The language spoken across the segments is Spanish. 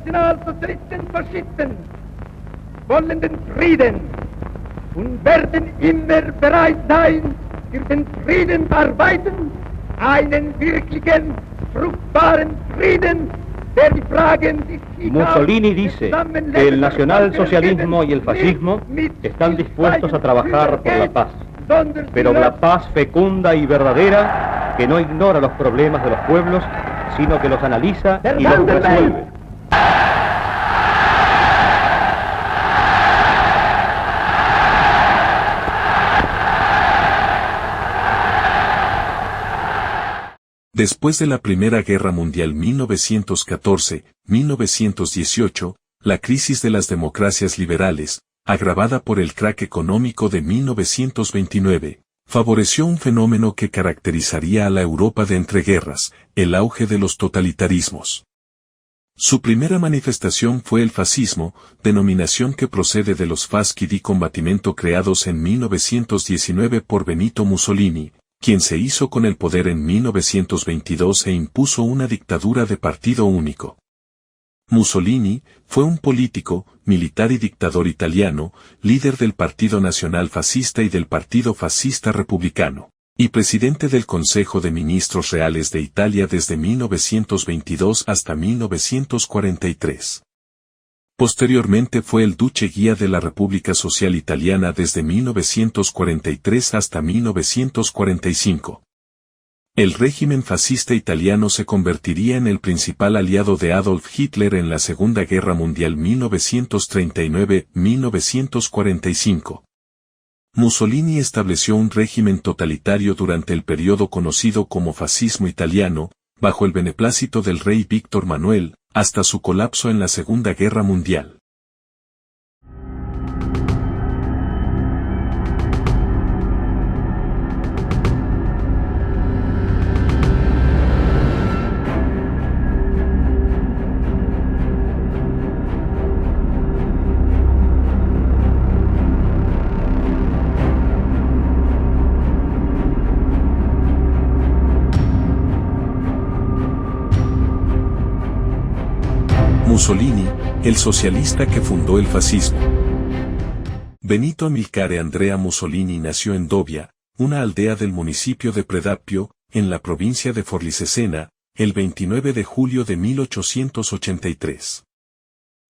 Nationalsozialisten und Faschisten wollen den Frieden und werden immer bereit sein, für den Frieden zu arbeiten, einen wirklichen, fruchtbaren Frieden, der die Fragen sich Mussolini dice que el nacionalsocialismo y el fascismo están dispuestos a trabajar por la paz, pero la paz fecunda y verdadera que no ignora los problemas de los pueblos, sino que los analiza y los resuelve. Después de la Primera Guerra Mundial 1914-1918, la crisis de las democracias liberales, agravada por el crack económico de 1929, favoreció un fenómeno que caracterizaría a la Europa de entreguerras, el auge de los totalitarismos. Su primera manifestación fue el fascismo, denominación que procede de los fasci di combattimento creados en 1919 por Benito Mussolini, quien se hizo con el poder en 1922 e impuso una dictadura de partido único. Mussolini fue un político, militar y dictador italiano, líder del Partido Nacional Fascista y del Partido Fascista Republicano, y presidente del Consejo de Ministros Reales de Italia desde 1922 hasta 1943. Posteriormente fue el duce guía de la República Social Italiana desde 1943 hasta 1945. El régimen fascista italiano se convertiría en el principal aliado de Adolf Hitler en la Segunda Guerra Mundial 1939-1945. Mussolini estableció un régimen totalitario durante el periodo conocido como fascismo italiano, bajo el beneplácito del rey Víctor Manuel, hasta su colapso en la Segunda Guerra Mundial. Mussolini, el socialista que fundó el fascismo. Benito Amilcare Andrea Mussolini nació en Dobia, una aldea del municipio de Predappio, en la provincia de Forlì Cesena, el 29 de julio de 1883.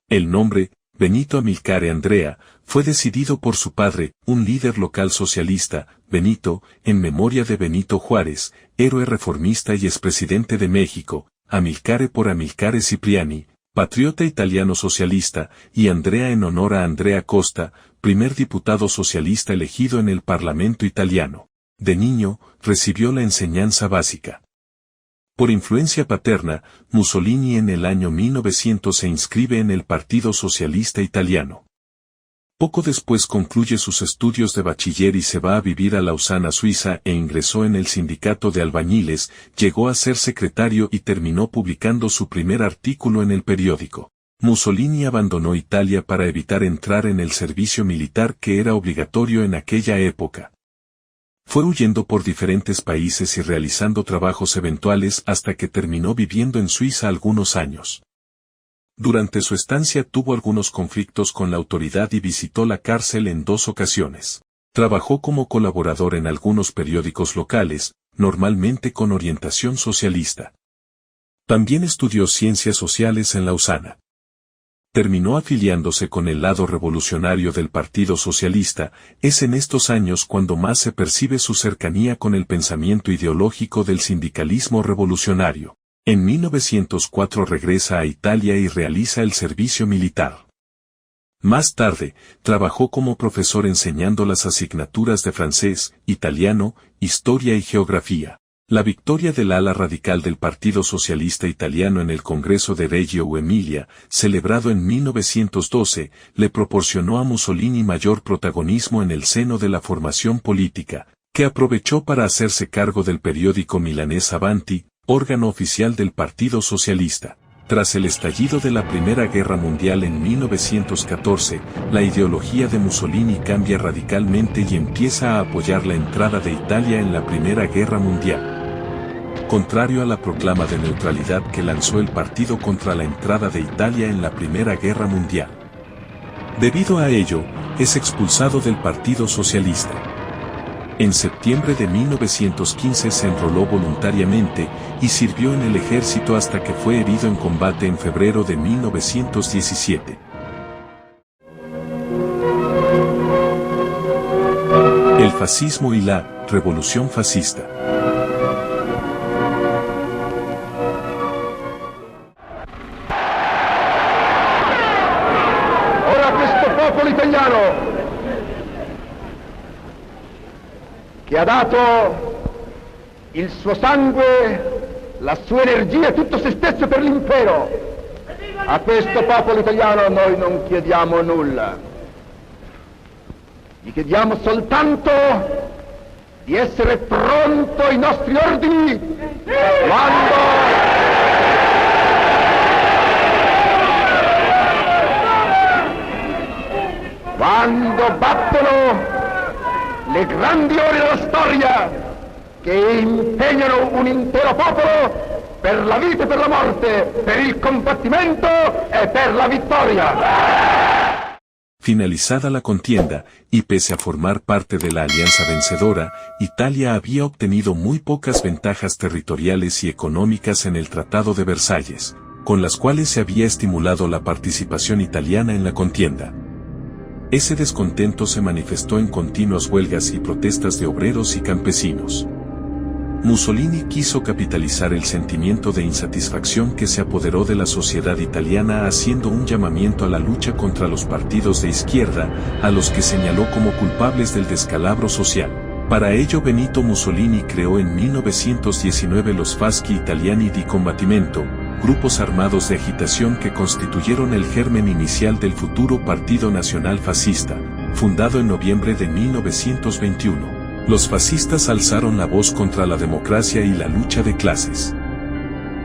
El nombre, Benito Amilcare Andrea, fue decidido por su padre, un líder local socialista, Benito, en memoria de Benito Juárez, héroe reformista y expresidente de México, Amilcare por Amilcare Cipriani, patriota italiano socialista, y Andrea en honor a Andrea Costa, primer diputado socialista elegido en el Parlamento italiano. De niño, recibió la enseñanza básica. Por influencia paterna, Mussolini en el año 1900 se inscribe en el Partido Socialista Italiano. Poco después concluye sus estudios de bachiller y se va a vivir a Lausana, Suiza, e ingresó en el sindicato de albañiles, llegó a ser secretario y terminó publicando su primer artículo en el periódico. Mussolini abandonó Italia para evitar entrar en el servicio militar que era obligatorio en aquella época. Fue huyendo por diferentes países y realizando trabajos eventuales hasta que terminó viviendo en Suiza algunos años. Durante su estancia tuvo algunos conflictos con la autoridad y visitó la cárcel en 2 ocasiones. Trabajó como colaborador en algunos periódicos locales, normalmente con orientación socialista. También estudió ciencias sociales en Lausana. Terminó afiliándose con el lado revolucionario del Partido Socialista. Es en estos años cuando más se percibe su cercanía con el pensamiento ideológico del sindicalismo revolucionario. En 1904 regresa a Italia y realiza el servicio militar. Más tarde, trabajó como profesor enseñando las asignaturas de francés, italiano, historia y geografía. La victoria del ala radical del Partido Socialista Italiano en el Congreso de Reggio Emilia, celebrado en 1912, le proporcionó a Mussolini mayor protagonismo en el seno de la formación política, que aprovechó para hacerse cargo del periódico milanés Avanti, órgano oficial del Partido Socialista. Tras el estallido de la Primera Guerra Mundial en 1914, la ideología de Mussolini cambia radicalmente y empieza a apoyar la entrada de Italia en la Primera Guerra Mundial. contrario a la proclama de neutralidad que lanzó el partido contra la entrada de Italia en la Primera Guerra Mundial. Debido a ello, es expulsado del Partido Socialista. En septiembre de 1915 se enroló voluntariamente y sirvió en el ejército hasta que fue herido en combate en febrero de 1917. El fascismo y la revolución fascista. Ora questo popolo italiano che ha dato il suo sangue, la sua energia e tutto se stesso per l'impero, a questo popolo italiano noi non chiediamo nulla. Gli chiediamo soltanto di essere pronto ai nostri ordini quando battono le grandi ore della storia che impegnano un intero popolo per la vita e per la morte, per il combattimento e per la vittoria. Finalizada la contienda, y pese a formar parte de la alianza vencedora, Italia había obtenido muy pocas ventajas territoriales y económicas en el Tratado de Versalles, con las cuales se había estimulado la participación italiana en la contienda. Ese descontento se manifestó en continuas huelgas y protestas de obreros y campesinos. Mussolini quiso capitalizar el sentimiento de insatisfacción que se apoderó de la sociedad italiana haciendo un llamamiento a la lucha contra los partidos de izquierda, a los que señaló como culpables del descalabro social. Para ello Benito Mussolini creó en 1919 los Fasci Italiani di Combattimento, grupos armados de agitación que constituyeron el germen inicial del futuro Partido Nacional Fascista, fundado en noviembre de 1921. Los fascistas alzaron la voz contra la democracia y la lucha de clases.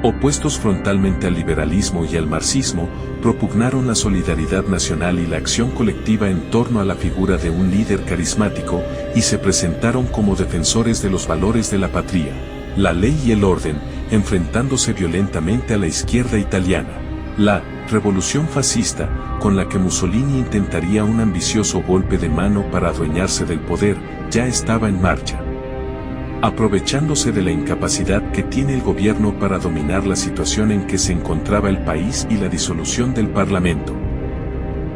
Opuestos frontalmente al liberalismo y al marxismo, propugnaron la solidaridad nacional y la acción colectiva en torno a la figura de un líder carismático, y se presentaron como defensores de los valores de la patria, la ley y el orden, enfrentándose violentamente a la izquierda italiana. La revolución fascista, con la que Mussolini intentaría un ambicioso golpe de mano para adueñarse del poder, ya estaba en marcha. Aprovechándose de la incapacidad que tiene el gobierno para dominar la situación en que se encontraba el país y la disolución del Parlamento,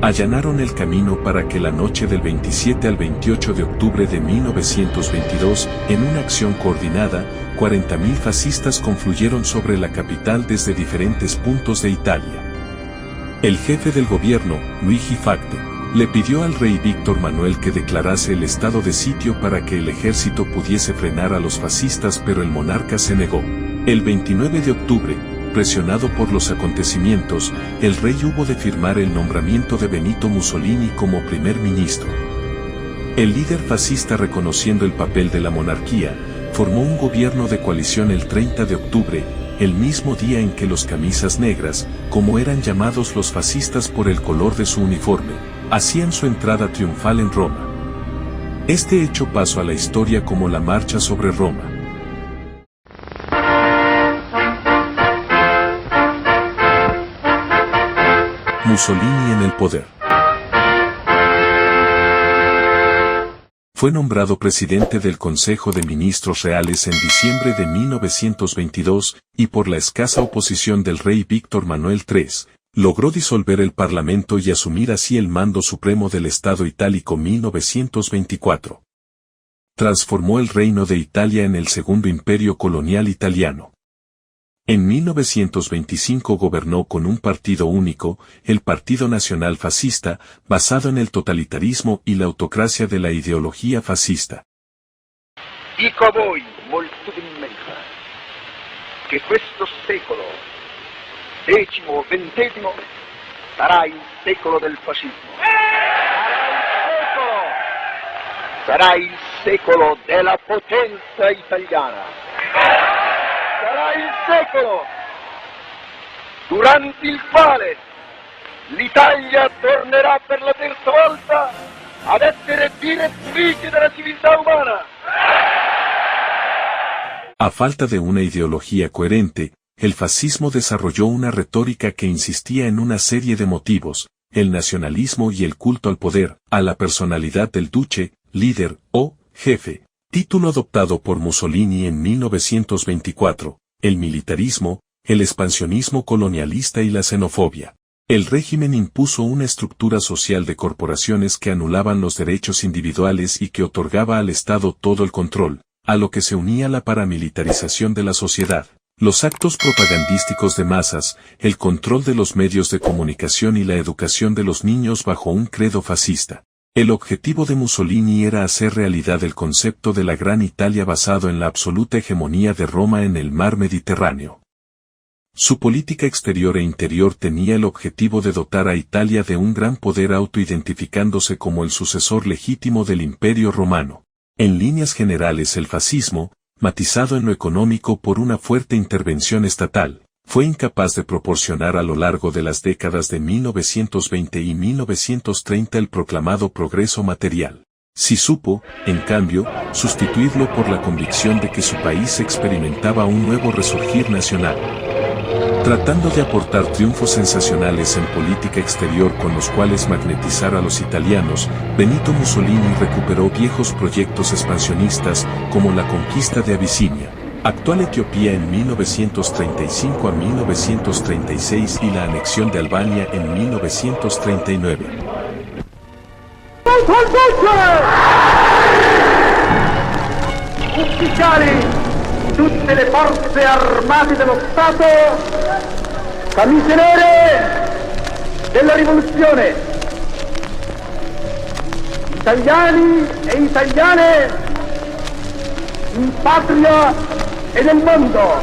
allanaron el camino para que la noche del 27 al 28 de octubre de 1922, en una acción coordinada, 40.000 fascistas confluyeron sobre la capital desde diferentes puntos de Italia. El jefe del gobierno, Luigi Facte, le pidió al rey Víctor Manuel que declarase el estado de sitio para que el ejército pudiese frenar a los fascistas, pero el monarca se negó. El 29 de octubre, presionado por los acontecimientos, el rey hubo de firmar el nombramiento de Benito Mussolini como primer ministro. El líder fascista, reconociendo el papel de la monarquía, formó un gobierno de coalición el 30 de octubre, el mismo día en que los camisas negras, como eran llamados los fascistas por el color de su uniforme, hacían su entrada triunfal en Roma. Este hecho pasó a la historia como la Marcha sobre Roma. Mussolini en el poder. Fue nombrado presidente del Consejo de Ministros Reales en diciembre de 1922, y por la escasa oposición del rey Víctor Manuel III, logró disolver el Parlamento y asumir así el mando supremo del Estado itálico 1924. Transformó el Reino de Italia en el segundo imperio colonial italiano. En 1925 gobernó con un partido único, el Partido Nacional Fascista, basado en el totalitarismo y la autocracia de la ideología fascista. Dico a voi, moltitudinmente, che questo secolo, decimo o ventesimo, sarà il secolo del fascismo. Sarà il secolo della potenza italiana. Sarà il secolo durante il quale l'Italia tornerà per la terza volta ad essere direttrice della civiltà umana. A falta de una ideología coherente, el fascismo desarrolló una retórica que insistía en una serie de motivos: el nacionalismo y el culto al poder, a la personalidad del duce, líder o jefe, título adoptado por Mussolini en 1924, el militarismo, el expansionismo colonialista y la xenofobia. El régimen impuso una estructura social de corporaciones que anulaban los derechos individuales y que otorgaba al Estado todo el control, a lo que se unía la paramilitarización de la sociedad, los actos propagandísticos de masas, el control de los medios de comunicación y la educación de los niños bajo un credo fascista. El objetivo de Mussolini era hacer realidad el concepto de la Gran Italia basado en la absoluta hegemonía de Roma en el mar Mediterráneo. Su política exterior e interior tenía el objetivo de dotar a Italia de un gran poder autoidentificándose como el sucesor legítimo del Imperio Romano. En líneas generales, el fascismo, matizado en lo económico por una fuerte intervención estatal, fue incapaz de proporcionar a lo largo de las décadas de 1920 y 1930 el proclamado progreso material. Sí supo, en cambio, sustituirlo por la convicción de que su país experimentaba un nuevo resurgir nacional. Tratando de aportar triunfos sensacionales en política exterior con los cuales magnetizar a los italianos, Benito Mussolini recuperó viejos proyectos expansionistas como la conquista de Abisinia, actual Etiopía en 1935 a 1936 y la anexión de Albania en 1939. Ufficiali! Tutte le forze armate dello Stato, camicie nere della rivoluzione, italiani e italiane in patria e nel mondo,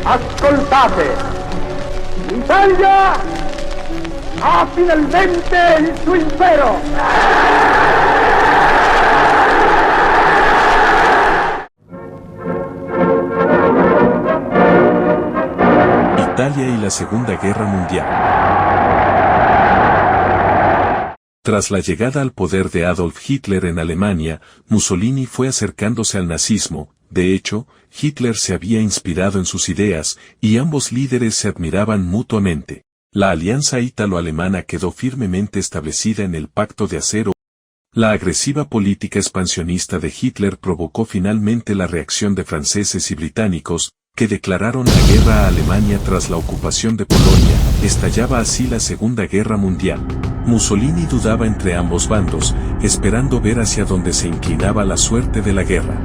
ascoltate, l'Italia ha finalmente il suo impero! Italia y la Segunda Guerra Mundial. Tras la llegada al poder de Adolf Hitler en Alemania, Mussolini fue acercándose al nazismo. De hecho, Hitler se había inspirado en sus ideas, y ambos líderes se admiraban mutuamente. La alianza ítalo-alemana quedó firmemente establecida en el Pacto de Acero. La agresiva política expansionista de Hitler provocó finalmente la reacción de franceses y británicos, que declararon la guerra a Alemania tras la ocupación de Polonia. Estallaba así la Segunda Guerra Mundial. Mussolini dudaba entre ambos bandos, esperando ver hacia dónde se inclinaba la suerte de la guerra.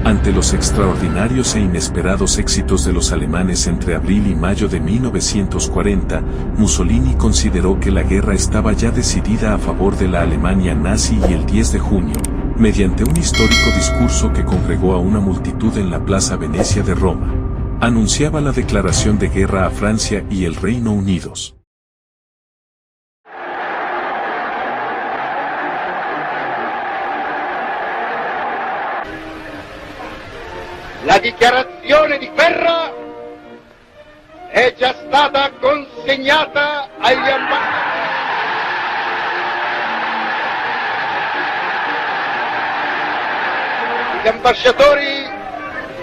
Ante los extraordinarios e inesperados éxitos de los alemanes entre abril y mayo de 1940, Mussolini consideró que la guerra estaba ya decidida a favor de la Alemania nazi y el 10 de junio, mediante un histórico discurso que congregó a una multitud en la Plaza Venecia de Roma, anunciaba la declaración de guerra a Francia y el Reino Unido. La dichiarazione di guerra è già stata consegnata agli ambasciatori. Gli ambasciatori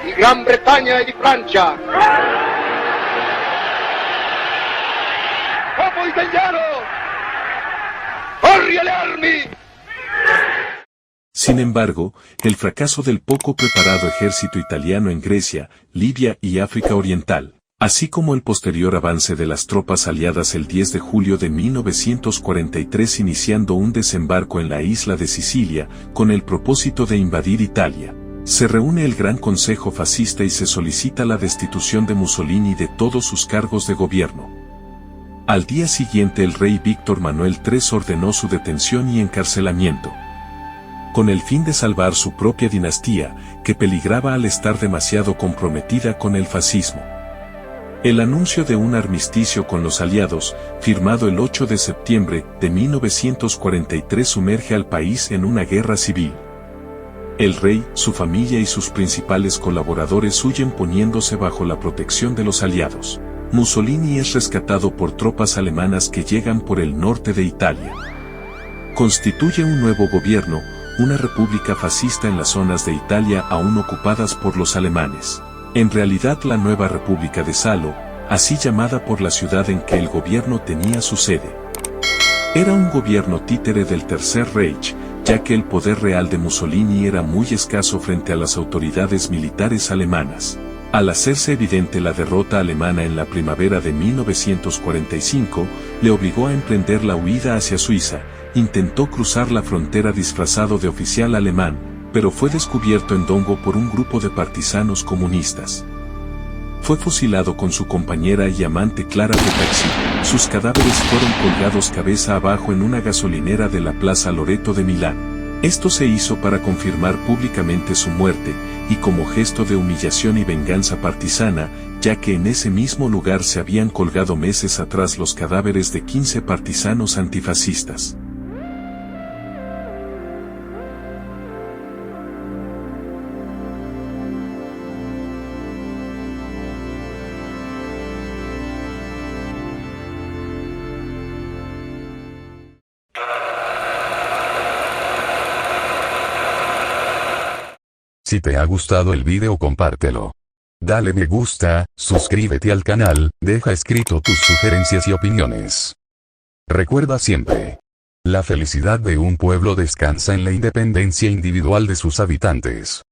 di Gran Bretagna e di Francia. Popolo italiano, corri alle armi! Sin embargo, el fracaso del poco preparado ejército italiano en Grecia, Libia y África Oriental, así como el posterior avance de las tropas aliadas el 10 de julio de 1943 iniciando un desembarco en la isla de Sicilia, con el propósito de invadir Italia, se reúne el Gran Consejo Fascista y se solicita la destitución de Mussolini de todos sus cargos de gobierno. Al día siguiente el rey Víctor Manuel III ordenó su detención y encarcelamiento, con el fin de salvar su propia dinastía, que peligraba al estar demasiado comprometida con el fascismo. El anuncio de un armisticio con los aliados, firmado el 8 de septiembre de 1943, sumerge al país en una guerra civil. El rey, su familia y sus principales colaboradores huyen poniéndose bajo la protección de los aliados. Mussolini es rescatado por tropas alemanas que llegan por el norte de Italia. Constituye un nuevo gobierno, una república fascista en las zonas de Italia aún ocupadas por los alemanes. En realidad la nueva República de Salo, así llamada por la ciudad en que el gobierno tenía su sede, era un gobierno títere del Tercer Reich, ya que el poder real de Mussolini era muy escaso frente a las autoridades militares alemanas. Al hacerse evidente la derrota alemana en la primavera de 1945, le obligó a emprender la huida hacia Suiza. Intentó cruzar la frontera disfrazado de oficial alemán, pero fue descubierto en Dongo por un grupo de partisanos comunistas. Fue fusilado con su compañera y amante Clara Petacci. Sus cadáveres fueron colgados cabeza abajo en una gasolinera de la Plaza Loreto de Milán. Esto se hizo para confirmar públicamente su muerte, y como gesto de humillación y venganza partisana, ya que en ese mismo lugar se habían colgado meses atrás los cadáveres de 15 partisanos antifascistas. Si te ha gustado el video, compártelo. Dale me gusta, suscríbete al canal, deja escrito tus sugerencias y opiniones. Recuerda siempre: la felicidad de un pueblo descansa en la independencia individual de sus habitantes.